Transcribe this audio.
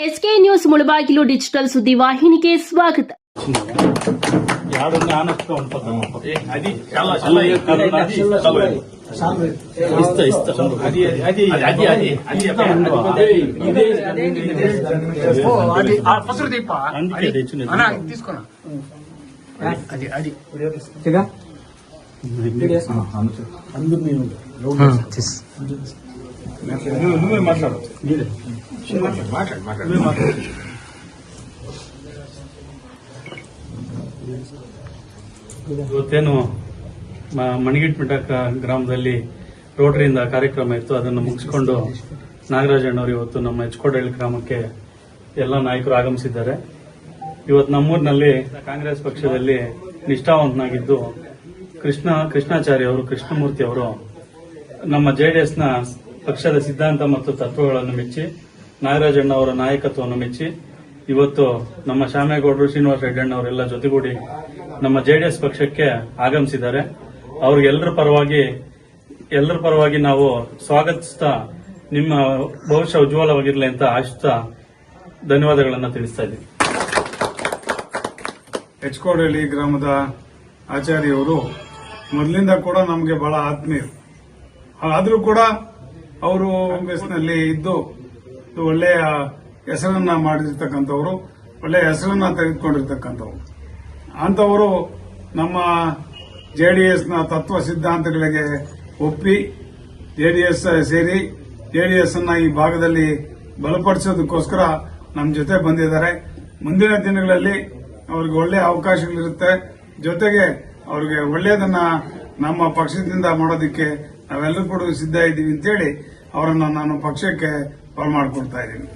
SK news Mulbagal digital ಸುದ್ದಿವಾಹಿನಿಗೆ ಸ್ವಾಗತ. ಇವತ್ತೇನು ಮಣಿಗಿಟ್ಮಿಟ ಗ್ರಾಮದಲ್ಲಿ ರೋಟರಿಯಿಂದ ಕಾರ್ಯಕ್ರಮ ಇತ್ತು. ಅದನ್ನು ಮುಗಿಸಿಕೊಂಡು ನಾಗರಾಜಣ್ಣವರು ಇವತ್ತು ನಮ್ಮ ಹೆಚ್ಕೋಡಹಳ್ಳಿ ಗ್ರಾಮಕ್ಕೆ ಎಲ್ಲ ನಾಯಕರು ಆಗಮಿಸಿದ್ದಾರೆ. ಇವತ್ತು ನಮ್ಮೂರಿನಲ್ಲಿ ಕಾಂಗ್ರೆಸ್ ಪಕ್ಷದಲ್ಲಿ ನಿಷ್ಠಾವಂತನಾಗಿದ್ದು ಕೃಷ್ಣಾಚಾರ್ಯ ಅವರು, ಕೃಷ್ಣಮೂರ್ತಿ ಅವರು ನಮ್ಮ ಜೆಡಿಎಸ್ನ ಪಕ್ಷದ ಸಿದ್ಧಾಂತ ಮತ್ತು ತತ್ವಗಳನ್ನು ಮೆಚ್ಚಿ, ನಾಗರಾಜಣ್ಣ ಅವರ ನಾಯಕತ್ವವನ್ನು ಮೆಚ್ಚಿ ಇವತ್ತು ನಮ್ಮ ಶ್ಯಾಮೇಗೌಡರು, ಶ್ರೀನಿವಾಸ ರೆಡ್ಡಣ್ಣ ಅವರೆಲ್ಲ ಜೊತೆಗೂಡಿ ನಮ್ಮ ಜೆಡಿಎಸ್ ಪಕ್ಷಕ್ಕೆ ಆಗಮಿಸಿದ್ದಾರೆ. ಅವ್ರಿಗೆಲ್ಲರ ಪರವಾಗಿ ನಾವು ಸ್ವಾಗತಿಸ್ತಾ ನಿಮ್ಮ ಭವಿಷ್ಯ ಉಜ್ವಲವಾಗಿರಲಿ ಅಂತ ಆಶಿಸ್ತಾ ಧನ್ಯವಾದಗಳನ್ನು ತಿಳಿಸ್ತಾ ಇದ್ದೀವಿ. ಹೆಚ್ಕೋಡಹಳ್ಳಿ ಗ್ರಾಮದ ಆಚಾರ್ಯವರು ಮೊದಲಿಂದ ಕೂಡ ನಮಗೆ ಬಹಳ ಆತ್ಮೀಯರು. ಆದರೂ ಕೂಡ ಅವರು ಕಾಂಗ್ರೆಸ್ನಲ್ಲಿ ಇದ್ದು ಒಳ್ಳೆಯ ಹೆಸರನ್ನ ಮಾಡಿರ್ತಕ್ಕಂಥವ್ರು, ಒಳ್ಳೆಯ ಹೆಸರನ್ನ ತೆಗೆದುಕೊಂಡಿರ್ತಕ್ಕಂಥವ್ರು. ಅಂತವರು ನಮ್ಮ ಜೆಡಿಎಸ್ನ ತತ್ವ ಸಿದ್ಧಾಂತಗಳಿಗೆ ಒಪ್ಪಿ ಜೆಡಿಎಸ್ ಸೇರಿ ಜೆಡಿಎಸ್ ಅನ್ನ ಈ ಭಾಗದಲ್ಲಿ ಬಲಪಡಿಸೋದಕ್ಕೋಸ್ಕರ ನಮ್ಮ ಜೊತೆ ಬಂದಿದ್ದಾರೆ. ಮುಂದಿನ ದಿನಗಳಲ್ಲಿ ಅವ್ರಿಗೆ ಒಳ್ಳೆಯ ಅವಕಾಶಗಳಿರುತ್ತೆ. ಜೊತೆಗೆ ಅವ್ರಿಗೆ ಒಳ್ಳೆಯದನ್ನ ನಮ್ಮ ಪಕ್ಷದಿಂದ ಮಾಡೋದಕ್ಕೆ ನಾವೆಲ್ಲರೂ ಕೂಡ ಸಿದ್ಧ ಇದ್ದೀವಿ ಅಂತೇಳಿ ಅವರನ್ನ ನಾನು ಪಕ್ಷಕ್ಕೆ ಬರಮಾಡ್ಕೊಳ್ತಾ ಇದ್ದೀನಿ.